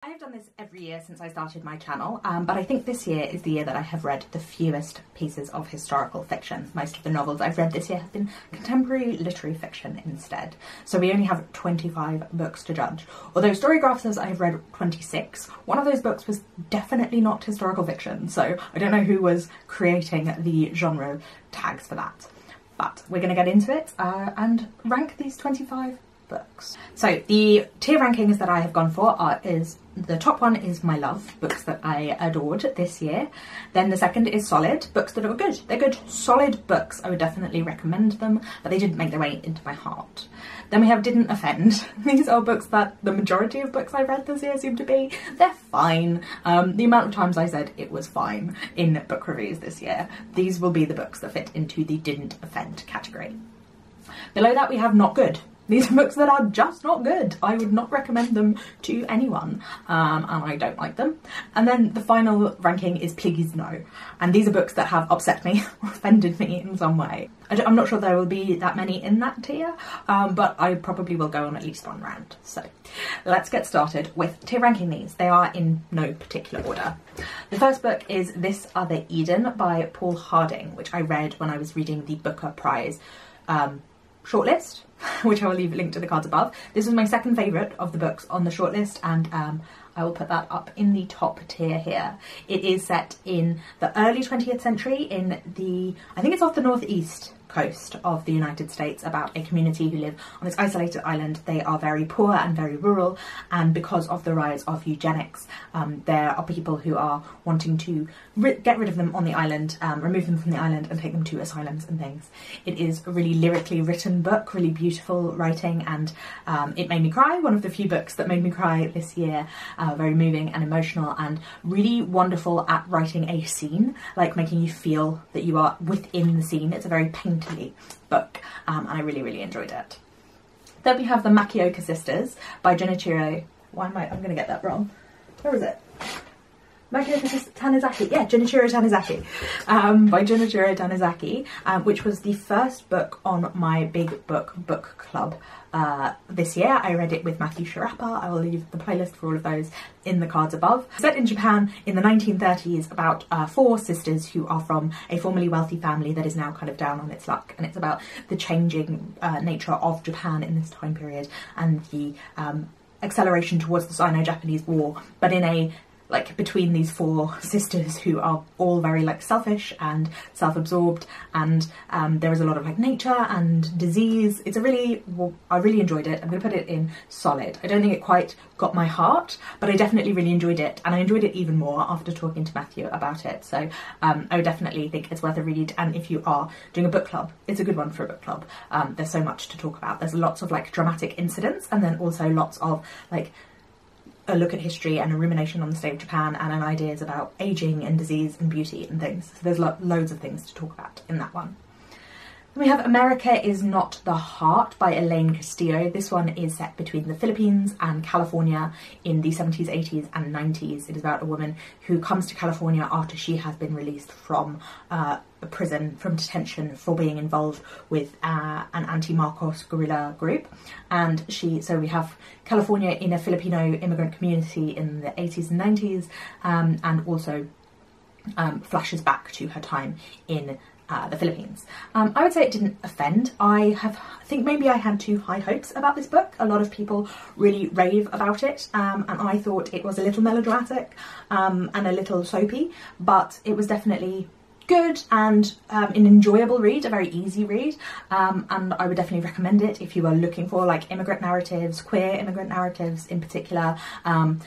I have done this every year since I started my channel, but I think this year is the year that I have read the fewest pieces of historical fiction. Most of the novels I've read this year have been contemporary literary fiction instead. So we only have 25 books to judge. Although Storygraph says I have read 26, one of those books was definitely not historical fiction, so I don't know who was creating the genre tags for that. But we're going to get into it and rank these 25 books. So the tier rankings that I have gone for is the top one is My Love, books that I adored this year. Then the second is Solid, books that are good. They're good, solid books. I would definitely recommend them, but they didn't make their way into my heart. Then we have Didn't Offend. These are books that the majority of books I read this year seem to be. They're fine. The amount of times I said it was fine in book reviews this year, these will be the books that fit into the Didn't Offend category. Below that we have Not Good. These are books that are just not good. I would not recommend them to anyone, and I don't like them. And then the final ranking is Please No. And these are books that have upset me or offended me in some way. I'm not sure there will be that many in that tier, but I probably will go on at least one round. So let's get started with tier ranking these. They are in no particular order. The first book is This Other Eden by Paul Harding, which I read when I was reading the Booker Prize shortlist, which I will leave linked to the cards above. This was my second favourite of the books on the shortlist, and I will put that up in the top tier here. It is set in the early 20th century in the, I think it's off the northeast coast of the United States, about a community who live on this isolated island. They are very poor and very rural, and because of the rise of eugenics, there are people who are wanting to get rid of them on the island, remove them from the island and take them to asylums and things. It is a really lyrically written book, really beautiful writing, and it made me cry. One of the few books that made me cry this year. Very moving and emotional, and really wonderful at writing a scene, like making you feel that you are within the scene. It's a very painterly book, and I really enjoyed it. Then we have The Makioka Sisters by Junichiro. I'm going to get that wrong. Where is it? Makioka Tanizaki. Yeah, Junichiro Tanizaki. By Junichiro Tanizaki, which was the first book on my big book club this year. I read it with Matthew Sharappa. I will leave the playlist for all of those in the cards above. Set in Japan in the 1930s, about four sisters who are from a formerly wealthy family that is now kind of down on its luck, and it's about the changing nature of Japan in this time period and the acceleration towards the Sino-Japanese War, but in a between these four sisters who are all very selfish and self-absorbed, and there is a lot of nature and disease. It's a really, I really enjoyed it. I'm going to put it in solid. I don't think it quite got my heart, but I definitely really enjoyed it, and I enjoyed it even more after talking to Matthew about it. So I would definitely think it's worth a read, and if you are doing a book club, it's a good one for a book club. There's so much to talk about. There's lots of dramatic incidents, and then also lots of a look at history and a rumination on the state of Japan, and an ideas about aging and disease and beauty and things. So there's loads of things to talk about in that one. Then we have America Is Not the Heart by Elaine Castillo. This one is set between the Philippines and California in the 70s, 80s and 90s. It is about a woman who comes to California after she has been released from a prison, from detention, for being involved with an anti-Marcos guerrilla group. And so we have California in a Filipino immigrant community in the 80s and 90s, and also flashes back to her time in the Philippines. I would say it didn't offend. I think maybe I had too high hopes about this book. A lot of people really rave about it, and I thought it was a little melodramatic and a little soapy, but it was definitely good and an enjoyable read, a very easy read, and I would definitely recommend it if you are looking for immigrant narratives, queer immigrant narratives in particular, kind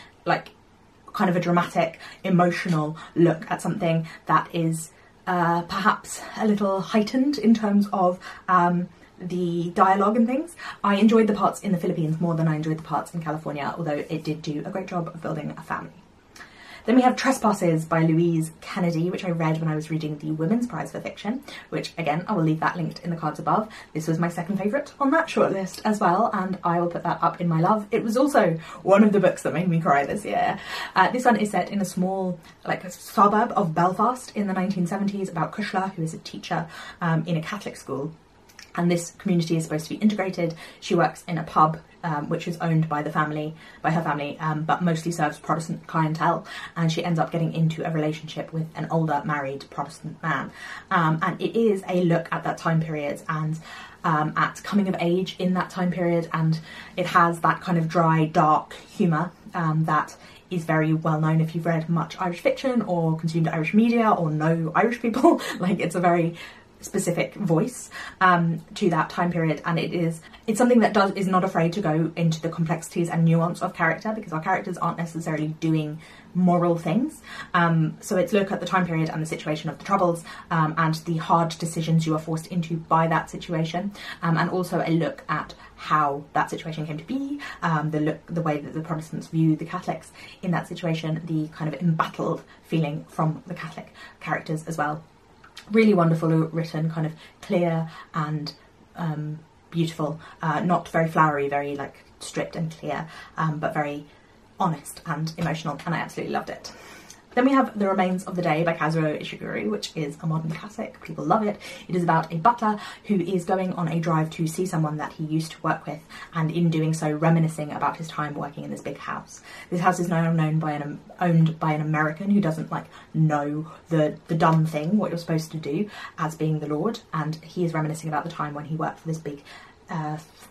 of a dramatic, emotional look at something that is perhaps a little heightened in terms of the dialogue and things. I enjoyed the parts in the Philippines more than I enjoyed the parts in California, although it did do a great job of building a family. Then we have Trespasses by Louise Kennedy, which I read when I was reading the Women's Prize for Fiction, which again, I will leave that linked in the cards above. This was my second favourite on that shortlist as well, and I will put that up in my love. It was also one of the books that made me cry this year. This one is set in a small, a suburb of Belfast in the 1970s, about Kushla, who is a teacher in a Catholic school. And this community is supposed to be integrated. She works in a pub which is owned by her family, but mostly serves Protestant clientele, and she ends up getting into a relationship with an older married Protestant man. And it is a look at that time period and at coming of age in that time period, and it has that kind of dry, dark humour that is very well known if you've read much Irish fiction or consumed Irish media or know Irish people. Like, it's a very specific voice to that time period, and it's something that is not afraid to go into the complexities and nuance of character, because our characters aren't necessarily doing moral things. So it's look at the time period and the situation of the Troubles, and the hard decisions you are forced into by that situation, and also a look at how that situation came to be, the way that the Protestants view the Catholics in that situation, the kind of embattled feeling from the Catholic characters as well. Really wonderfully written, kind of clear and beautiful, not very flowery, very like strict and clear, but very honest and emotional, and I absolutely loved it. Then we have The Remains of the Day by Kazuo Ishiguro, which is a modern classic. People love it. It is about a butler who is going on a drive to see someone that he used to work with, and in doing so reminiscing about his time working in this big house. This house is now owned by an American who doesn't like know the dumb thing, what you're supposed to do as being the Lord, and he is reminiscing about the time when he worked for this big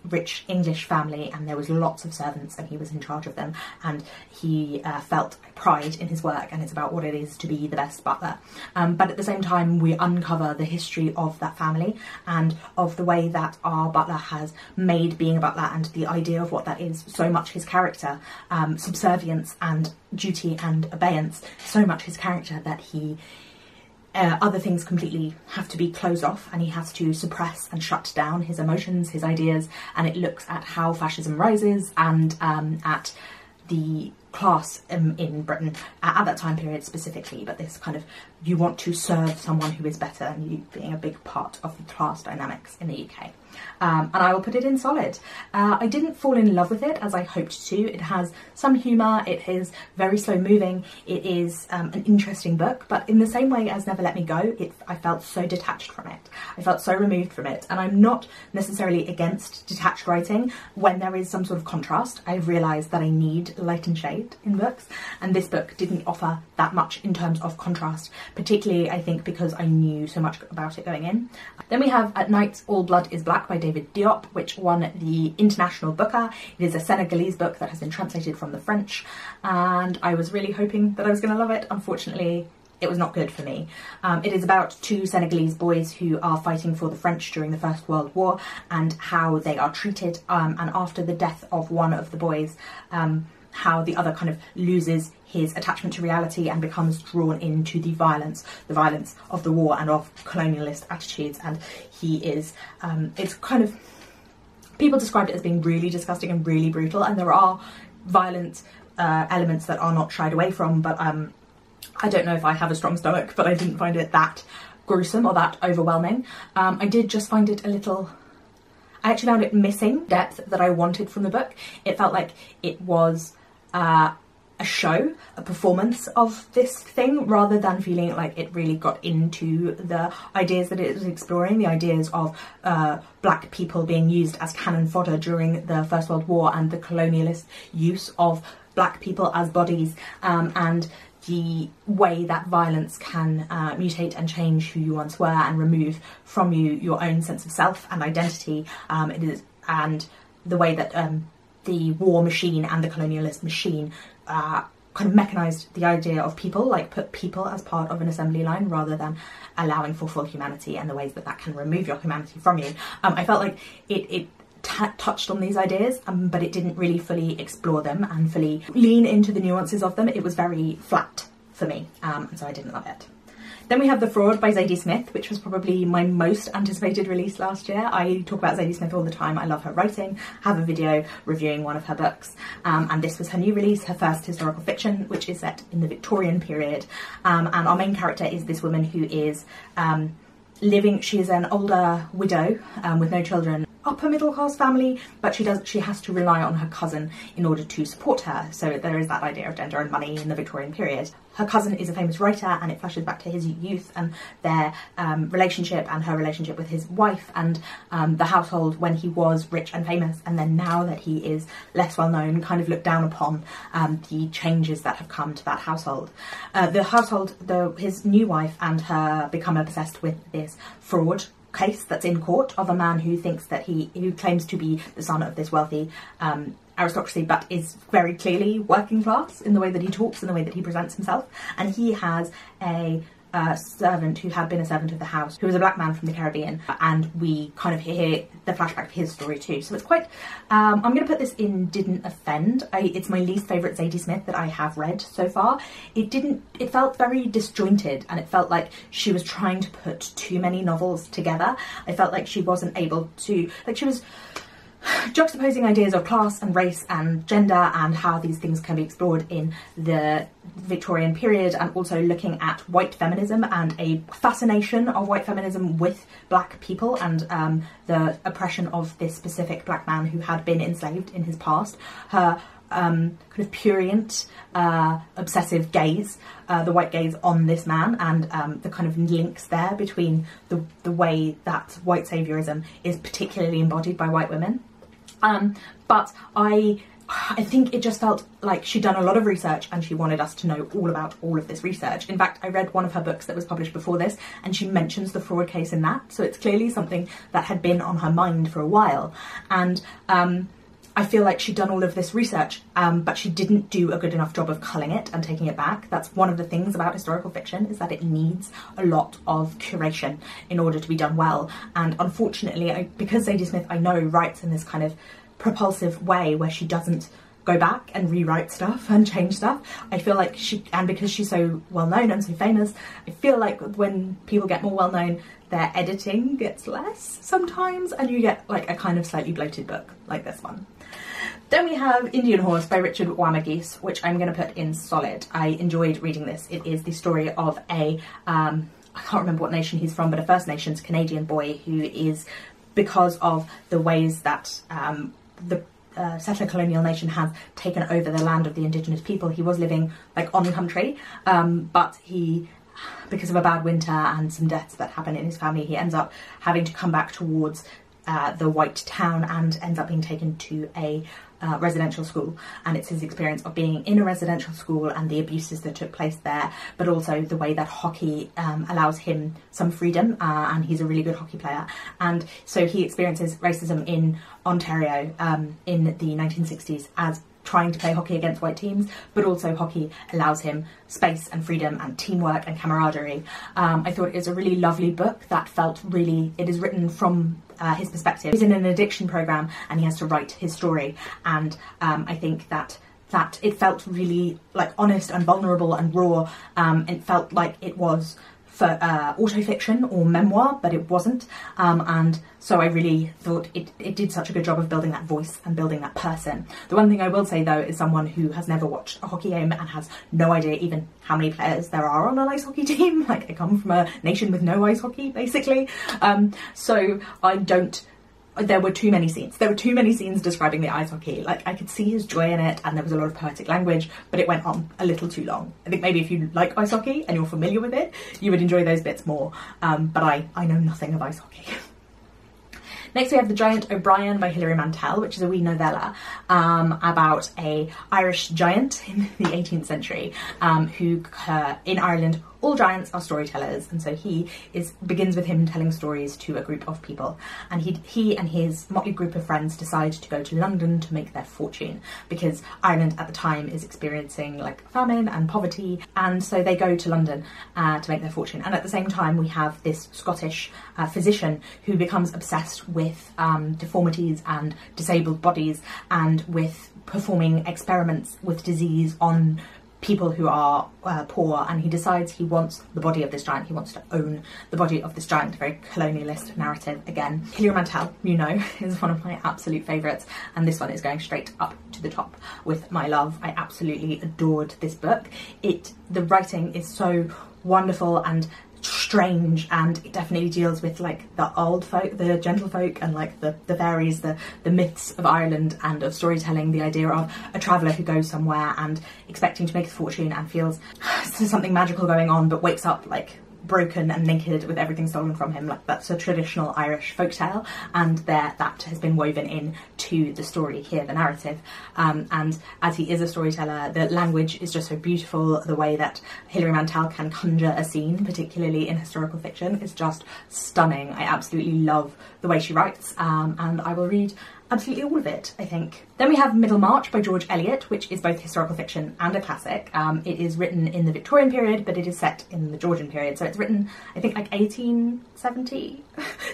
rich English family, and there was lots of servants and he was in charge of them, and he felt pride in his work, and it's about what it is to be the best butler. But at the same time we uncover the history of that family and of the way that our butler has made being a butler and the idea of what that is so much his character, subservience and duty and abeyance, so much his character that he other things completely have to be closed off, and he has to suppress and shut down his emotions, his ideas, and it looks at how fascism rises and at the class in Britain at that time period specifically, but this kind of, you want to serve someone who is better, and you being a big part of the class dynamics in the UK. And I will put it in solid. I didn't fall in love with it as I hoped to. It has some humour, it is very slow moving, it is an interesting book, but in the same way as Never Let Me Go, I felt so detached from it. I felt so removed from it, and I'm not necessarily against detached writing when there is some sort of contrast. I've realised that I need light and shade in books, and this book didn't offer that much in terms of contrast, particularly I think because I knew so much about it going in. Then we have At Night All Blood is Black by David Diop, which won the International Booker. It is a Senegalese book that has been translated from the French, and I was really hoping that I was going to love it. Unfortunately, it was not good for me. It is about two Senegalese boys who are fighting for the French during the First World War, and how they are treated, and after the death of one of the boys, how the other kind of loses his attachment to reality and becomes drawn into the violence of the war and of colonialist attitudes. And he is, it's kind of, people described it as being really disgusting and really brutal, and there are violent elements that are not shied away from, but I don't know if I have a strong stomach, but I didn't find it that gruesome or that overwhelming. I did just find it a little, I actually found it missing depth that I wanted from the book. It felt like it was a show, a performance of this thing, rather than feeling like it really got into the ideas that it was exploring, the ideas of black people being used as cannon fodder during the First World War, and the colonialist use of black people as bodies, and the way that violence can mutate and change who you once were and remove from you your own sense of self and identity. And the way that the war machine and the colonialist machine kind of mechanised the idea of people, like put people as part of an assembly line rather than allowing for full humanity, and the ways that that can remove your humanity from you. I felt like it touched on these ideas, but it didn't really fully explore them and fully lean into the nuances of them. It was very flat for me, and so I didn't love it. Then we have The Fraud by Zadie Smith, which was probably my most anticipated release last year. I talk about Zadie Smith all the time. I love her writing. I have a video reviewing one of her books, and this was her new release, her first historical fiction, which is set in the Victorian period. And our main character is this woman who is she is an older widow with no children, upper middle class family, but she has to rely on her cousin in order to support her. So there is that idea of gender and money in the Victorian period. Her cousin is a famous writer, and it flashes back to his youth and their relationship and her relationship with his wife and the household when he was rich and famous, and then now that he is less well known, kind of looked down upon, the changes that have come to that household. His new wife and her become obsessed with this fraud case that's in court of a man who thinks that who claims to be the son of this wealthy aristocracy, but is very clearly working class in the way that he talks and the way that he presents himself. And he has a servant who had been a servant of the house, who was a black man from the Caribbean, and we kind of hear the flashback of his story too. So it's quite, I'm going to put this in Didn't Offend. It's my least favourite Zadie Smith that I have read so far. It felt very disjointed, and it felt like she was trying to put too many novels together. I felt like she wasn't able to, like she was juxtaposing ideas of class and race and gender and how these things can be explored in the Victorian period, and also looking at white feminism and a fascination of white feminism with black people and the oppression of this specific black man who had been enslaved in his past. Her kind of prurient, obsessive gaze, the white gaze on this man, and the kind of links there between the way that white saviorism is particularly embodied by white women. But I think it just felt like she'd done a lot of research and she wanted us to know all about all of this research. In fact, I read one of her books that was published before this, and she mentions the fraud case in that, so it's clearly something that had been on her mind for a while. And I feel like she'd done all of this research, but she didn't do a good enough job of culling it and taking it back. That's one of the things about historical fiction, is that it needs a lot of curation in order to be done well. And unfortunately, because Zadie Smith, I know, writes in this kind of propulsive way where she doesn't go back and rewrite stuff and change stuff, I feel like and because she's so well known and so famous, I feel like when people get more well known, their editing gets less sometimes, and you get like a kind of slightly bloated book like this one. Then we have Indian Horse by Richard Wamageese, which I'm going to put in solid. I enjoyed reading this. It is the story of I can't remember what nation he's from, but a First Nations Canadian boy who is, because of the ways that the settler colonial nation has taken over the land of the indigenous people, he was living like on country, but he, because of a bad winter and some deaths that happen in his family, he ends up having to come back towards the white town and ends up being taken to a residential school. And it's his experience of being in a residential school and the abuses that took place there, but also the way that hockey allows him some freedom, and he's a really good hockey player. And so he experiences racism in Ontario in the 1960s as trying to play hockey against white teams, but also hockey allows him space and freedom and teamwork and camaraderie. I thought it was a really lovely book that felt really, it is written from his perspective. He's in an addiction program and he has to write his story, and I think that it felt really like honest and vulnerable and raw. It felt like it was for autofiction or memoir, but it wasn't, and so I really thought it did such a good job of building that voice and building that person. The one thing I will say though is someone who has never watched a hockey game and has no idea even how many players there are on an ice hockey team, like I come from a nation with no ice hockey basically, so there were too many scenes. There were too many scenes describing the ice hockey. Like, I could see his joy in it, and there was a lot of poetic language, but it went on a little too long. I think maybe if you like ice hockey and you're familiar with it, you would enjoy those bits more. But I know nothing of ice hockey. Next we have The Giant OBrien by Hilary Mantel, which is a wee novella about a Irish giant in the 18th century who, in Ireland, all giants are storytellers, and so he begins with him telling stories to a group of people, and he and his motley group of friends decide to go to London to make their fortune, because Ireland at the time is experiencing like famine and poverty, and so they go to London to make their fortune. And at the same time we have this Scottish physician who becomes obsessed with deformities and disabled bodies, and with performing experiments with disease on people who are poor, and he decides he wants the body of this giant. He wants to own the body of this giant. Very colonialist narrative again. Hilary Mantel, you know, is one of my absolute favourites, and this one is going straight up to the top with my love. I absolutely adored this book. The writing is so wonderful and strange, and it definitely deals with like the old folk, the gentlefolk, and like the fairies, the myths of Ireland and of storytelling, the idea of a traveller who goes somewhere and expecting to make a fortune and feels there's something magical going on, but wakes up like broken and naked with everything stolen from him. Like, that's a traditional Irish folktale, and that has been woven in to the story here, the narrative. And as he is a storyteller, the language is just so beautiful. The way that Hilary Mantel can conjure a scene, particularly in historical fiction, is just stunning. I absolutely love the way she writes, and I will read absolutely all of it, I think. Then we have Middlemarch by George Eliot, which is both historical fiction and a classic. It is written in the Victorian period, but it is set in the Georgian period. So it's written, I think, like 1870,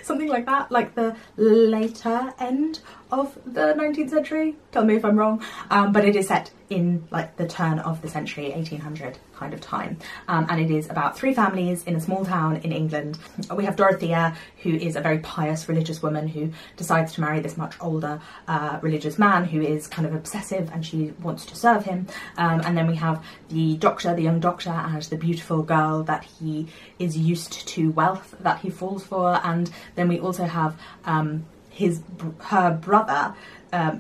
something like that, like the later end of the 19th century. Tell me if I'm wrong. But it is set in like the turn of the century, 1800 kind of time. And it is about three families in a small town in England. We have Dorothea, who is a very pious religious woman who decides to marry this much older religious man who is kind of obsessive, and she wants to serve him. And then we have the doctor, the young doctor, and the beautiful girl that he is used to wealth that he falls for. And then we also have her brother,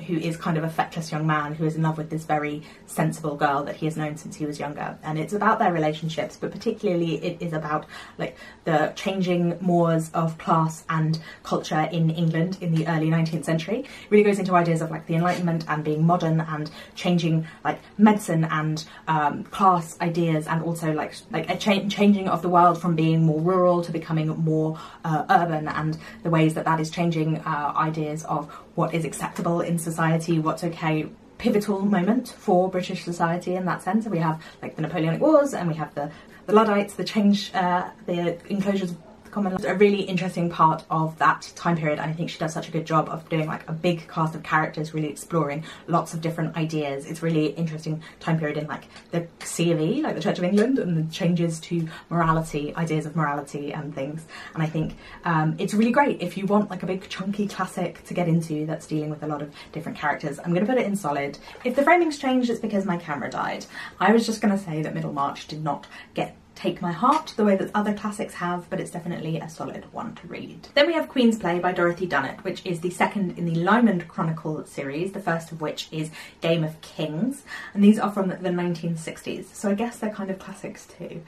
who is kind of a feckless young man who is in love with this very sensible girl that he has known since he was younger. And it's about their relationships, but particularly it is about like the changing mores of class and culture in England in the early 19th century. It really goes into ideas of like the Enlightenment and being modern and changing like medicine and class ideas, and also like a changing of the world from being more rural to becoming more urban, and the ways that that is changing ideas of what is acceptable in society, what's okay. Pivotal moment for British society in that sense. And we have like the Napoleonic Wars, and we have the Luddites, the change, the enclosures of the common law. A really interesting part of that time period, and I think she does such a good job of doing like a big cast of characters, really exploring lots of different ideas. It's really interesting time period in like the C of E, like the Church of England, and the changes to morality, ideas of morality and things. And I think it's really great if you want like a big chunky classic to get into that's dealing with a lot of different characters. I'm going to put it in solid. If the framing's changed, it's because my camera died. I was just going to say that Middlemarch did not take my heart the way that other classics have, but it's definitely a solid one to read. Then we have Queen's Play by Dorothy Dunnett, which is the second in the Lymond Chronicle series, the first of which is Game of Kings, and these are from the 1960s, so I guess they're kind of classics too.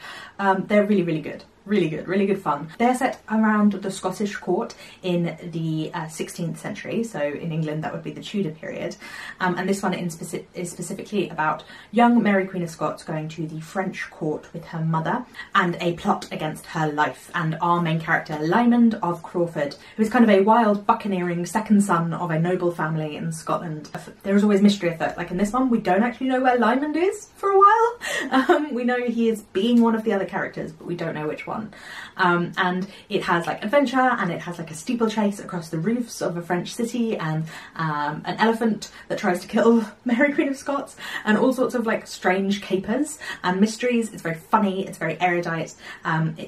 They're really, really good. Really good, really good fun. They're set around the Scottish court in the 16th century, so in England that would be the Tudor period. And this one is specifically about young Mary Queen of Scots going to the French court with her mother and a plot against her life. And our main character, Lymond of Crawford, who is kind of a wild buccaneering second son of a noble family in Scotland. There is always mystery afoot. Like in this one, we don't actually know where Lymond is for a while. We know he is being one of the other characters, but we don't know which one. And it has like adventure, and it has like a steeplechase across the roofs of a French city, and an elephant that tries to kill Mary Queen of Scots, and all sorts of like strange capers and mysteries. It's very funny, it's very erudite.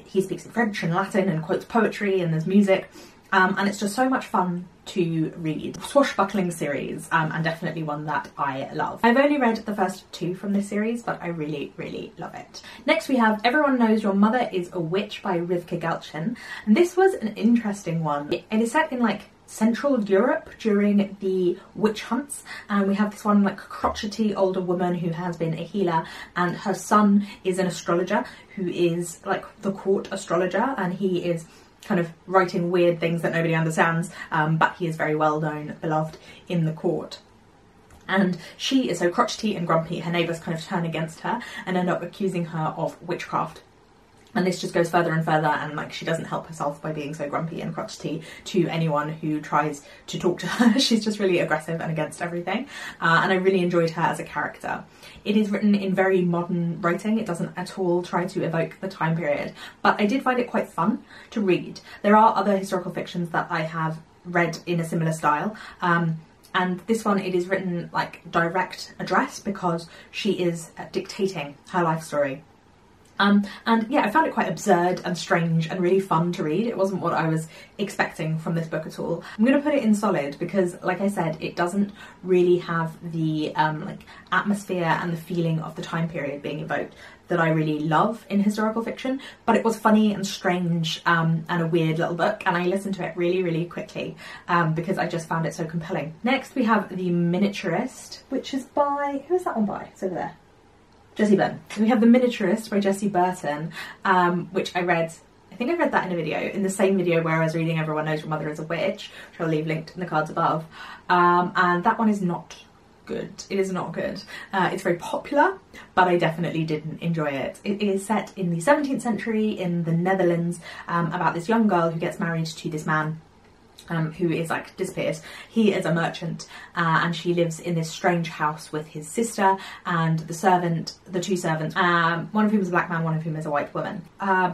He speaks in French and Latin and quotes poetry, and there's music. And it's just so much fun to read. Swashbuckling series, and definitely one that I love. I've only read the first two from this series, but I really, really love it. Next we have Everyone Knows Your Mother is a Witch by Rivka Galchen, and this was an interesting one. It is set in like Central Europe during the witch hunts, and we have this one like crotchety older woman who has been a healer, and her son is an astrologer who is like the court astrologer, and he is kind of writing weird things that nobody understands, but he is very well known, beloved in the court. And she is so crotchety and grumpy, her neighbours kind of turn against her and end up accusing her of witchcraft. And this just goes further and further, and like she doesn't help herself by being so grumpy and crotchety to anyone who tries to talk to her. She's just really aggressive and against everything. And I really enjoyed her as a character. It is written in very modern writing. It doesn't at all try to evoke the time period, but I did find it quite fun to read. There are other historical fictions that I have read in a similar style. And this one, it is written like direct address because she is dictating her life story. And yeah, I found it quite absurd and strange and really fun to read. It wasn't what I was expecting from this book at all. I'm going to put it in solid because, like I said, it doesn't really have the like atmosphere and the feeling of the time period being evoked that I really love in historical fiction, but it was funny and strange and a weird little book, and I listened to it really quickly because I just found it so compelling. Next we have The Miniaturist, which is by, who is that one by? It's over there. Jessie Burton. We have The Miniaturist by Jessie Burton, which I read, I think I read that in a video, in the same video where I was reading Everyone Knows Your Mother is a Witch, which I'll leave linked in the cards above, and that one is not good. It is not good. It's very popular, but I definitely didn't enjoy it. It is set in the 17th century in the Netherlands, about this young girl who gets married to this man who is like disappears. He is a merchant and she lives in this strange house with his sister and the two servants, one of whom is a black man, one of whom is a white woman.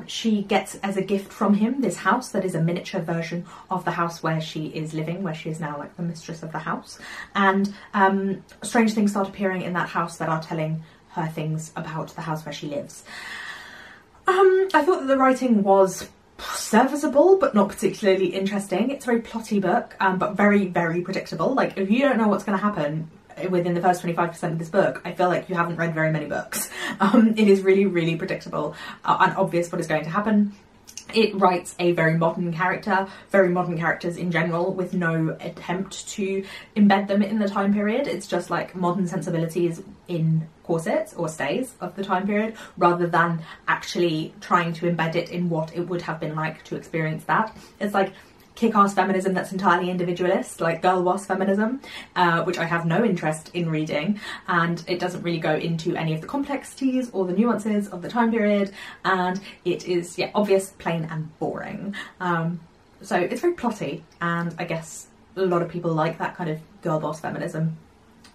She gets as a gift from him this house that is a miniature version of the house where she is living, where she is now like the mistress of the house, and strange things start appearing in that house that are telling her things about the house where she lives. I thought that the writing was serviceable but not particularly interesting. It's a very plotty book, but very predictable. Like, if you don't know what's going to happen within the first 25% of this book, I feel like you haven't read very many books. It is really predictable and obvious what is going to happen. It writes a very modern characters in general, with no attempt to embed them in the time period. It's just like modern sensibilities in corsets or stays of the time period, rather than actually trying to embed it in what it would have been like to experience that. It's like kick-ass feminism that's entirely individualist, like girl boss feminism, which I have no interest in reading, and it doesn't really go into any of the complexities or the nuances of the time period, and it is, yeah, obvious, plain and boring. So it's very plotty, and I guess a lot of people like that kind of girl boss feminism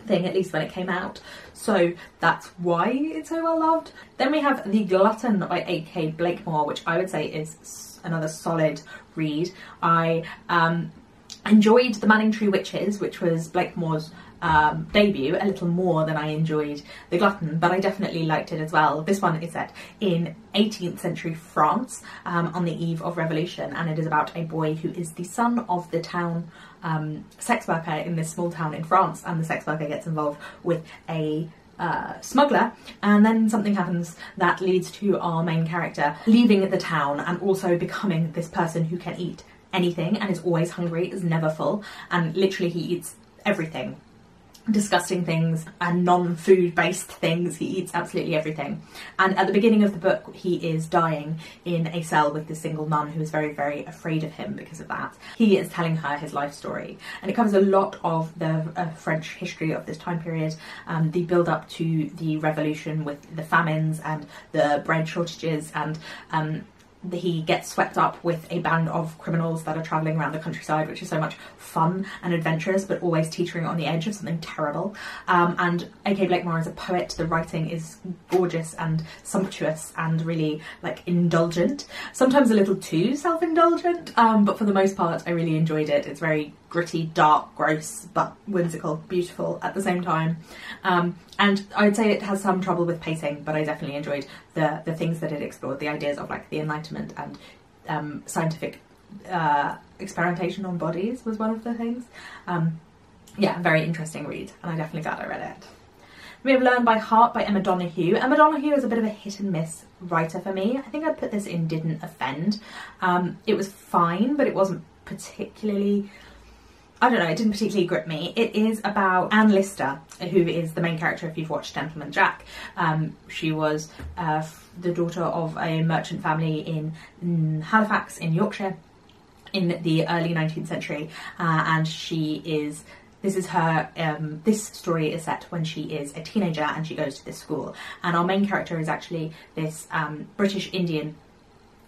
thing, at least when it came out, so that's why it's so well loved. Then we have The Glutton by A.K. Blakemore, which I would say is another solid read. I enjoyed The Manningtree Witches, which was Blakemore's debut, a little more than I enjoyed The Glutton, but I definitely liked it as well. This one is set in 18th century France, on the eve of revolution, and it is about a boy who is the son of the town sex worker in this small town in France, and the sex worker gets involved with a smuggler, and then something happens that leads to our main character leaving the town and also becoming this person who can eat anything and is always hungry, is never full, and literally he eats everything. Disgusting things and non-food based things, he eats absolutely everything. And at the beginning of the book he is dying in a cell with this single nun who is very afraid of him because of that. He is telling her his life story, and it covers a lot of the French history of this time period, the build up to the revolution with the famines and the bread shortages, and he gets swept up with a band of criminals that are travelling around the countryside, which is so much fun and adventurous, but always teetering on the edge of something terrible. And A.K. Blakemore is a poet. The writing is gorgeous and sumptuous and really like indulgent, sometimes a little too self-indulgent, but for the most part I really enjoyed it. It's very gritty, dark, gross, but whimsical, beautiful at the same time. And I would say it has some trouble with pacing, but I definitely enjoyed the things that it explored, the ideas of like the Enlightenment and scientific experimentation on bodies was one of the things. Yeah, very interesting read, and I'm definitely glad I read it. We have Learn by Heart by Emma Donoghue. Emma Donoghue is a bit of a hit and miss writer for me. I think I'd put this in Didn't Offend. It was fine, but it wasn't particularly, I don't know, it didn't particularly grip me. It is about Anne Lister, who is the main character if you've watched Gentleman Jack. She was the daughter of a merchant family in Halifax in Yorkshire in the early 19th century, and this story is set when she is a teenager and she goes to this school, and our main character is actually this British Indian,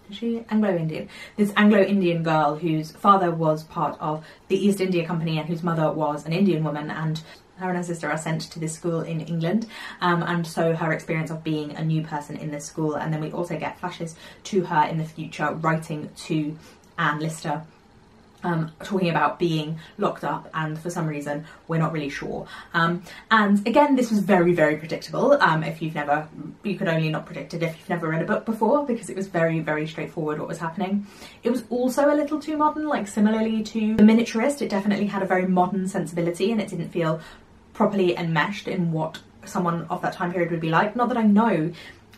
is she Anglo-Indian? This Anglo-Indian girl whose father was part of the East India Company and whose mother was an Indian woman, and her and her sister are sent to this school in England, and so her experience of being a new person in this school, and then we also get flashes to her in the future writing to Anne Lister talking about being locked up, and for some reason we're not really sure. And again, this was very, very predictable. If you've never, you could only not predict it if you've never read a book before, because it was very, very straightforward what was happening. It was also a little too modern, like similarly to The Miniaturist. It definitely had a very modern sensibility, and it didn't feel properly enmeshed in what someone of that time period would be like. Not that I know.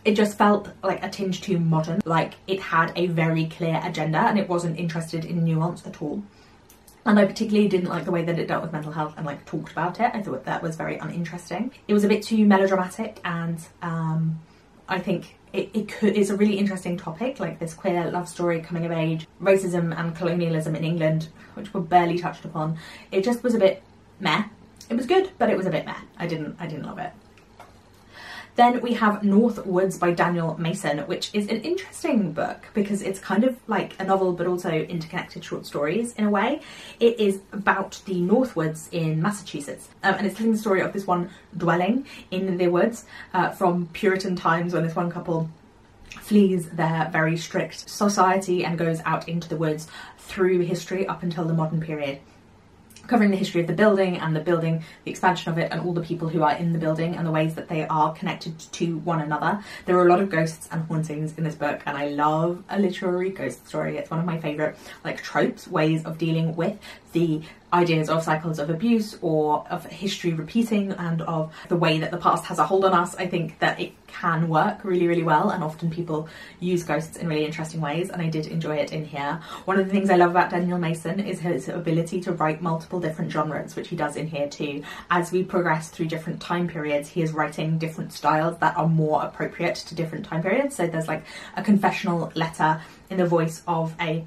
It just felt like a tinge too modern, like it had a very clear agenda and it wasn't interested in nuance at all. And I particularly didn't like the way that it dealt with mental health and like talked about it. I thought that was very uninteresting. It was a bit too melodramatic, and I think it's a really interesting topic, like this queer love story, coming of age, racism and colonialism in England, which were barely touched upon. It just was a bit meh. It was good, but it was a bit meh. I didn't love it. Then we have North Woods by Daniel Mason, which is an interesting book because it's kind of like a novel but also interconnected short stories in a way. It is about the North Woods in Massachusetts, and it's telling the story of this one dwelling in the woods from Puritan times, when this one couple flees their very strict society and goes out into the woods through history up until the modern period, covering the history of the building and the expansion of it, and all the people who are in the building and the ways that they are connected to one another. There are a lot of ghosts and hauntings in this book, and I love a literary ghost story. It's one of my favourite like tropes, ways of dealing with the ideas of cycles of abuse or of history repeating and of the way that the past has a hold on us. I think that it can work really, really well, and often people use ghosts in really interesting ways, and I did enjoy it in here. One of the things I love about Daniel Mason is his ability to write multiple different genres, which he does in here too. As we progress through different time periods, he is writing different styles that are more appropriate to different time periods. So there's like a confessional letter in the voice of a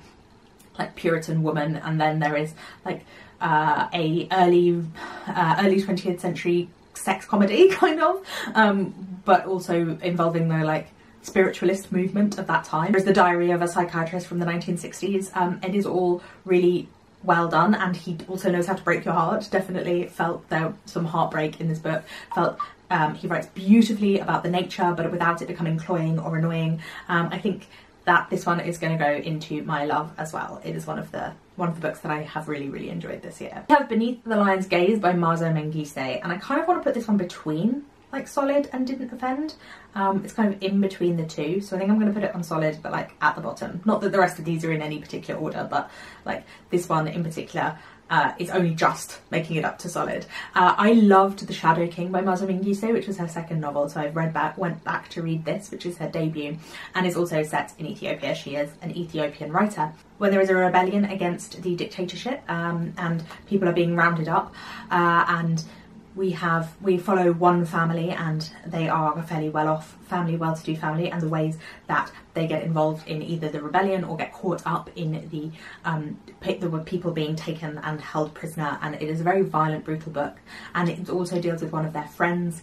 like Puritan woman, and then there is like a early 20th century sex comedy kind of, but also involving the like spiritualist movement of that time. There's the diary of a psychiatrist from the 1960s. It is all really well done, and he also knows how to break your heart. Definitely felt there some heartbreak in this book. Felt he writes beautifully about the nature, but without it becoming cloying or annoying. I think that this one is going to go into my love as well. It is one of the books that I have really, really enjoyed this year. We have Beneath the Lion's Gaze by Mazo Mengistu, and I kind of want to put this one between like Solid and Didn't Offend. It's kind of in between the two, so I think I'm going to put it on Solid, but like at the bottom. Not that the rest of these are in any particular order, but like this one in particular is only just making it up to Solid. I loved The Shadow King by Mazo Mengistu, which was her second novel, so I've went back to read this, which is her debut, and is also set in Ethiopia. She is an Ethiopian writer. When there is a rebellion against the dictatorship, and people are being rounded up, and we follow one family, and they are a fairly well-off family, well-to-do family, and the ways that they get involved in either the rebellion or get caught up in the people being taken and held prisoner. And it is a very violent, brutal book, and it also deals with one of their friends,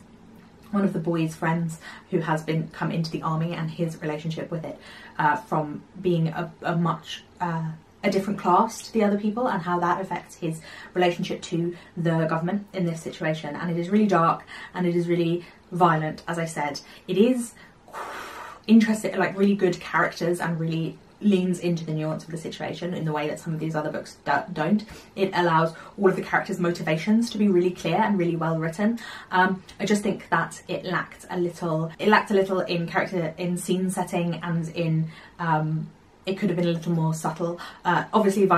one of the boys' friends, who has come into the army, and his relationship with it, from being a different class to the other people, and how that affects his relationship to the government in this situation. And it is really dark, and it is really violent. As I said, it is interesting, like really good characters, and really leans into the nuance of the situation in the way that some of these other books don't. It allows all of the characters' motivations to be really clear and really well written. I just think that it lacked a little in character, in scene setting, and in it could have been a little more subtle. Obviously the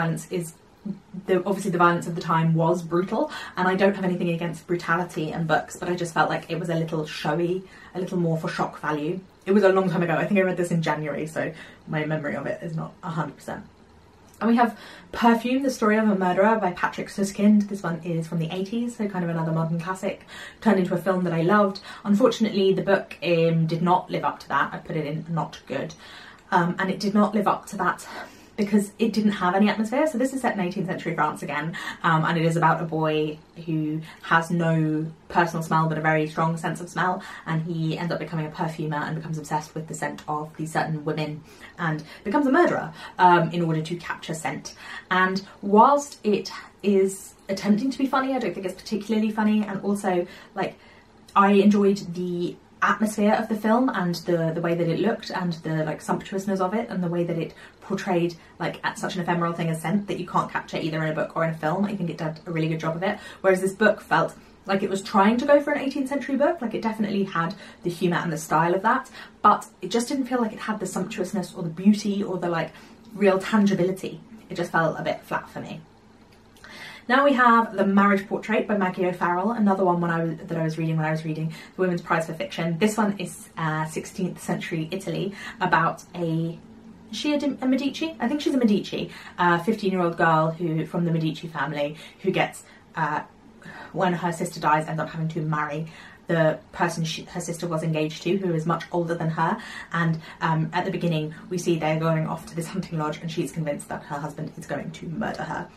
violence of the time was brutal, and I don't have anything against brutality in books, but I just felt like it was a little showy, a little more for shock value. It was a long time ago. I think I read this in January, so my memory of it is not 100%. And we have Perfume, The Story of a Murderer by Patrick Suskind. This one is from the 80s, so kind of another modern classic, turned into a film that I loved. Unfortunately, the book did not live up to that. I put it in not good. And it did not live up to that because it didn't have any atmosphere. So this is set in 18th century France again, and it is about a boy who has no personal smell but a very strong sense of smell, and he ends up becoming a perfumer and becomes obsessed with the scent of these certain women and becomes a murderer in order to capture scent. And whilst it is attempting to be funny, I don't think it's particularly funny, and also like I enjoyed the atmosphere of the film and the way that it looked and the like sumptuousness of it and the way that it portrayed like at such an ephemeral thing as scent that you can't capture either in a book or in a film. I think it did a really good job of it, whereas this book felt like it was trying to go for an 18th century book. Like it definitely had the humour and the style of that, but it just didn't feel like it had the sumptuousness or the beauty or the like real tangibility. It just felt a bit flat for me. Now we have The Marriage Portrait by Maggie O'Farrell, another one that I was reading when I was reading the Women's Prize for Fiction. This one is 16th century Italy, about is she a Medici? I think she's a Medici, 15-year-old girl who from the Medici family who gets, when her sister dies, ends up having to marry the person her sister was engaged to, who is much older than her. And at the beginning we see they're going off to this hunting lodge and she's convinced that her husband is going to murder her.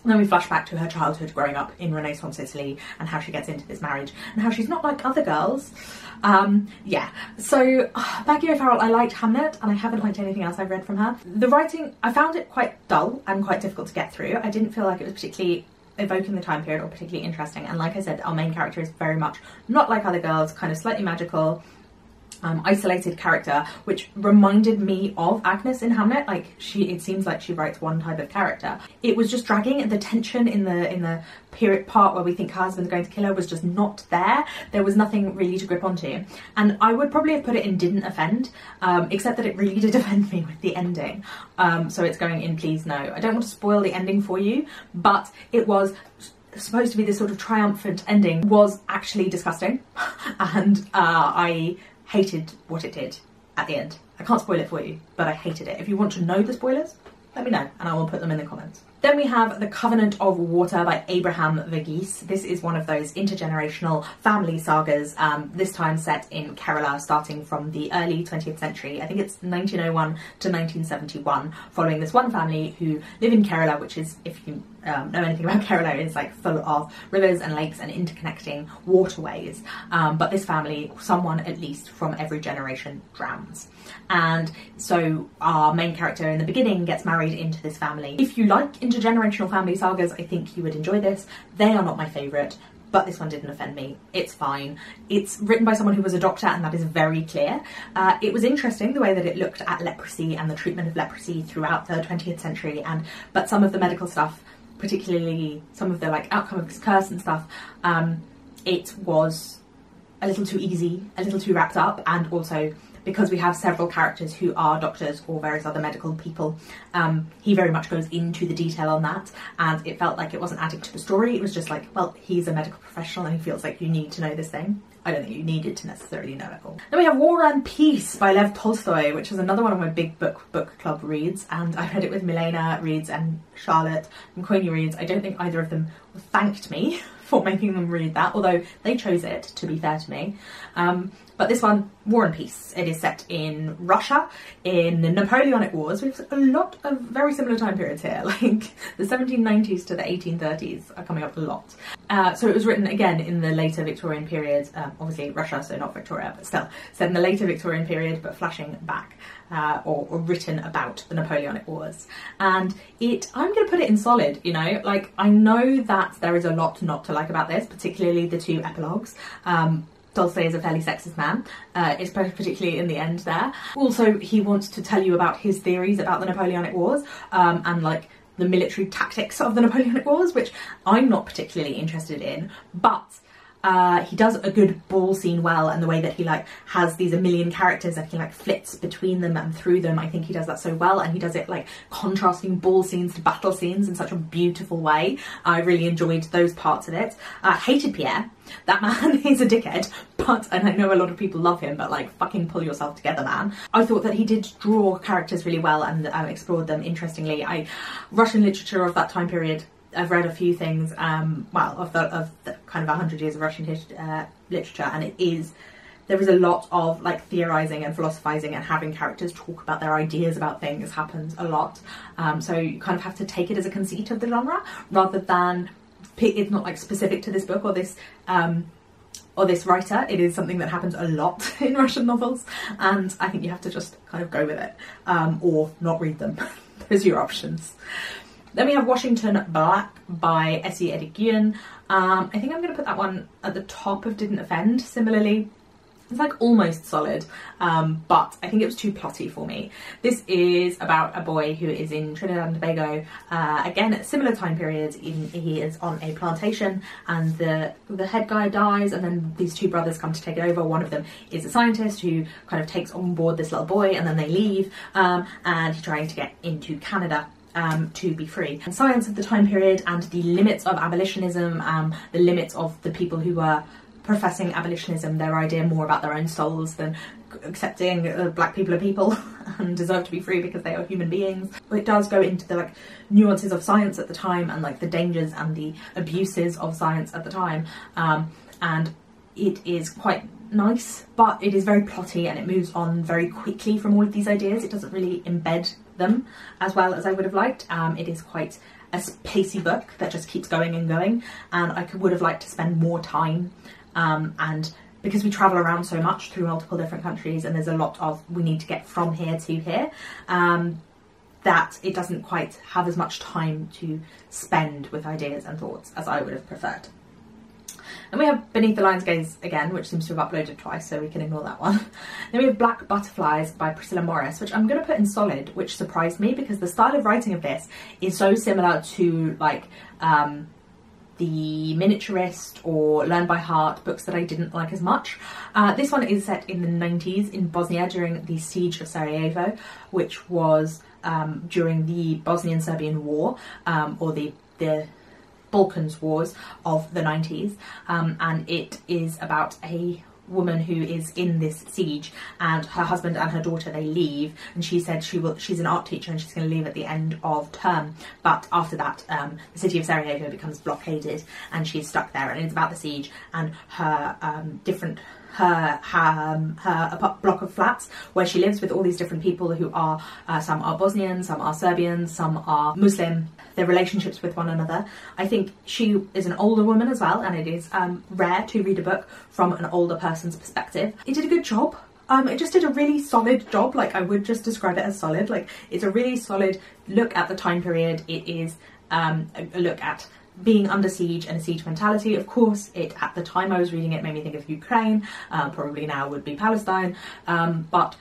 And then we flash back to her childhood growing up in Renaissance Italy and how she gets into this marriage and how she's not like other girls. Yeah, so Maggie O'Farrell, I liked Hamlet and I haven't liked anything else I've read from her. The writing, I found it quite dull and quite difficult to get through. I didn't feel like it was particularly evoking the time period or particularly interesting, and like I said, our main character is very much not like other girls, kind of slightly magical, isolated character, which reminded me of Agnes in Hamlet. Like it seems like she writes one type of character. It was just dragging. The tension in the period part where we think her husband's going to kill her was just not there. There was nothing really to grip onto, and I would probably have put it in Didn't Offend, except that it really did offend me with the ending. So it's going in Please No. I don't want to spoil the ending for you, but it was supposed to be this sort of triumphant ending, was actually disgusting, and I hated what it did at the end. I can't spoil it for you, but I hated it. If you want to know the spoilers, let me know and I will put them in the comments. Then we have The Covenant of Water by Abraham Verghese. This is one of those intergenerational family sagas, this time set in Kerala, starting from the early 20th century. I think it's 1901 to 1971, following this one family who live in Kerala, which is, if you know anything about Kerala, is like full of rivers and lakes and interconnecting waterways. But this family, someone at least from every generation, drowns. And so our main character in the beginning gets married into this family. If you like intergenerational family sagas, I think you would enjoy this. They are not my favourite, but this one didn't offend me. It's fine. It's written by someone who was a doctor, and that is very clear. It was interesting the way that it looked at leprosy and the treatment of leprosy throughout the 20th century, but some of the medical stuff, particularly some of the like outcome of this curse and stuff, it was a little too easy, a little too wrapped up, and also because we have several characters who are doctors or various other medical people, he very much goes into the detail on that, and it felt like it wasn't adding to the story. It was just like, well, he's a medical professional and he feels like you need to know this thing. I don't think you needed to necessarily know it all. Then we have War and Peace by Lev Tolstoy, which is another one of my big book club reads, and I read it with Milena reads and Charlotte and Queenie reads. I don't think either of them thanked me for making them read that, although they chose it, to be fair to me. But this one, War and Peace, it is set in Russia in the Napoleonic Wars. We've a lot of very similar time periods here, like the 1790s to the 1830s are coming up a lot. So it was written again in the later Victorian period, obviously Russia, so not Victoria, but still set in the later Victorian period, but flashing back, or written about the Napoleonic Wars. And I'm going to put it in solid, you know, like I know that there is a lot not to like about this, particularly the two epilogues. Tolstoy is a fairly sexist man, particularly in the end there. Also, he wants to tell you about his theories about the Napoleonic Wars, and like the military tactics of the Napoleonic Wars, which I'm not particularly interested in, but he does a good ball scene well, and the way that he like has these a million characters and he like flits between them and through them, I think he does that so well, and he does it like contrasting ball scenes to battle scenes in such a beautiful way. I really enjoyed those parts of it. Hated Pierre. That man is a dickhead, and I know a lot of people love him, but like fucking pull yourself together, man. I thought that he did draw characters really well and explored them interestingly. Russian literature of that time period, I've read a few things, well, of the kind of 100 years of Russian literature, and there is a lot of like theorising and philosophizing and having characters talk about their ideas about things happens a lot. So you kind of have to take it as a conceit of the genre, rather than it's not like specific to this book or this writer. It is something that happens a lot in Russian novels, and I think you have to just kind of go with it, or not read them. Those are your options. Then we have Washington Black by Essie Ediguian. I think I'm going to put that one at the top of Didn't Offend. Similarly, It's like almost solid, but I think it was too plotty for me. This is about a boy who is in Trinidad and Tobago, again at a similar time period. He is on a plantation and the head guy dies, and then these two brothers come to take it over. One of them is a scientist who kind of takes on board this little boy, and then they leave, and he's trying to get into Canada to be free. And science of the time period and the limits of abolitionism, the limits of the people who were professing abolitionism, their idea more about their own souls than accepting black people are people and deserve to be free because they are human beings. It does go into the like nuances of science at the time and like the dangers and the abuses of science at the time, and it is quite nice, but it is very plotty and it moves on very quickly from all of these ideas. It doesn't really embed them as well as I would have liked. It is quite a pacey book that just keeps going and going, and I would have liked to spend more time, and because we travel around so much through multiple different countries and there's a lot of we need to get from here to here, that it doesn't quite have as much time to spend with ideas and thoughts as I would have preferred. And we have Beneath the Lion's Gaze again, which seems to have uploaded twice, so we can ignore that one. Then we have Black Butterflies by Priscilla Morris, which I'm going to put in solid, which surprised me because the style of writing of this is so similar to like The Miniaturist or Learn by Heart, books that I didn't like as much. This one is set in the 90s in Bosnia during the siege of Sarajevo, which was during the Bosnian-Serbian War, or the Balkans Wars of the 90s, and it is about a woman who is in this siege, and her husband and her daughter, they leave, and she said she's an art teacher and she's going to leave at the end of term, but after that the city of Sarajevo becomes blockaded and she's stuck there, and it's about the siege and her her block of flats where she lives with all these different people who are some are Bosnian, some are Serbian, some are Muslim, their relationships with one another. I think she is an older woman as well, and it is rare to read a book from an older person's perspective. It did a good job. It just did a really solid job. Like, I would just describe it as solid. Like, it's a really solid look at the time period. It is a look at being under siege and a siege mentality. Of course, at the time I was reading it made me think of Ukraine, probably now would be Palestine, but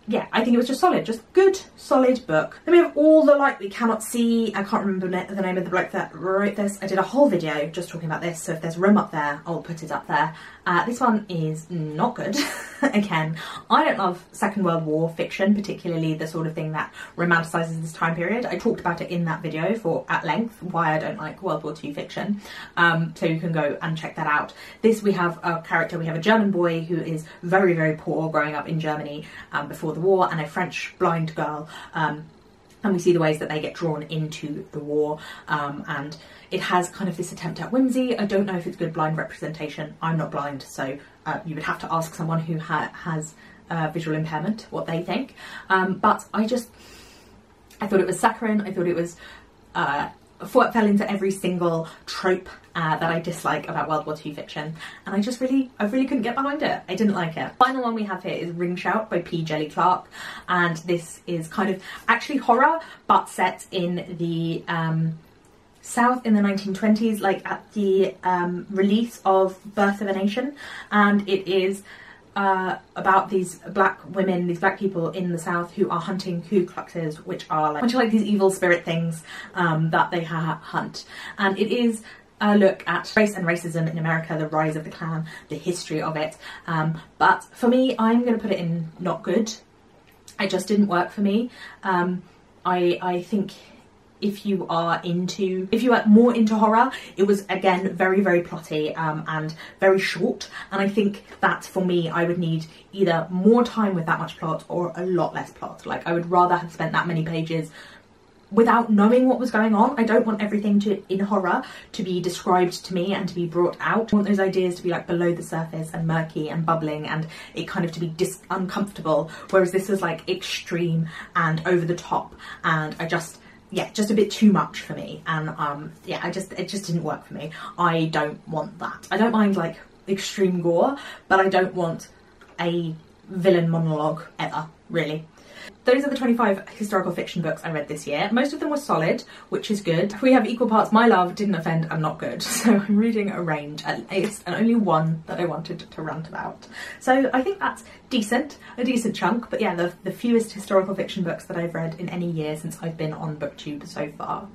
yeah, I think it was just solid, just good, solid book. Then we have All the Light We Cannot See. I can't remember the name of the bloke that wrote this. I did a whole video just talking about this, so if there's room up there, I'll put it up there. This one is not good. Again, I don't love Second World War fiction, particularly the sort of thing that romanticises this time period. I talked about it in that video at length, why I don't like World War II fiction, so you can go and check that out. This, we have a character, we have a German boy who is very, very poor growing up in Germany before the war, and a French blind girl, and we see the ways that they get drawn into the war, and it has kind of this attempt at whimsy. I don't know if it's good blind representation. I'm not blind, so you would have to ask someone who has visual impairment what they think, but I thought it was saccharine. I thought it was fell into every single trope that I dislike about World War II fiction, and I really couldn't get behind it. I didn't like it. Final one we have here is Ring Shout by P. Jelly Clark, and this is kind of actually horror, but set in the South in the 1920s, like at the release of Birth of a Nation, and it is about these black women, these black people in the South who are hunting Ku Kluxes, which are like these evil spirit things that they hunt, and it is a look at race and racism in America, the rise of the Klan, the history of it, but for me, I'm going to put it in not good. It just didn't work for me. I think if you are more into horror, it was again very, very plotty and very short, and I think that for me I would need either more time with that much plot or a lot less plot. Like, I would rather have spent that many pages without knowing what was going on. I don't want everything in horror to be described to me and to be brought out. I want those ideas to be like below the surface and murky and bubbling, and it kind of to be uncomfortable, whereas this is like extreme and over the top, and just a bit too much for me, and yeah, it just didn't work for me. I don't want that. I don't mind like extreme gore, but I don't want a villain monologue ever, really. Those are the 25 historical fiction books I read this year. Most of them were solid, which is good. We have equal parts My Love, Didn't Offend and Not Good. So I'm reading a range, at least, and only one that I wanted to rant about. So I think that's decent, a decent chunk. But yeah, the fewest historical fiction books that I've read in any year since I've been on BookTube so far.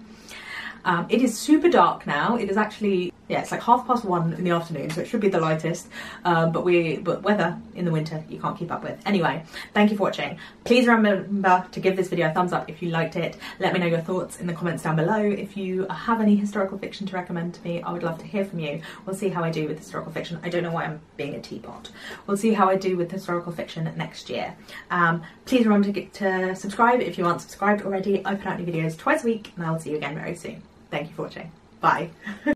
It is super dark now. It is actually, yeah, it's like 1:30 in the afternoon, so it should be the lightest. But weather in the winter you can't keep up with. Anyway, thank you for watching. Please remember to give this video a thumbs up if you liked it. Let me know your thoughts in the comments down below. If you have any historical fiction to recommend to me, I would love to hear from you. We'll see how I do with historical fiction. I don't know why I'm being a teapot. We'll see how I do with historical fiction next year. Please remember to subscribe if you aren't subscribed already. I put out new videos twice a week, and I'll see you again very soon. Thank you for watching. Bye.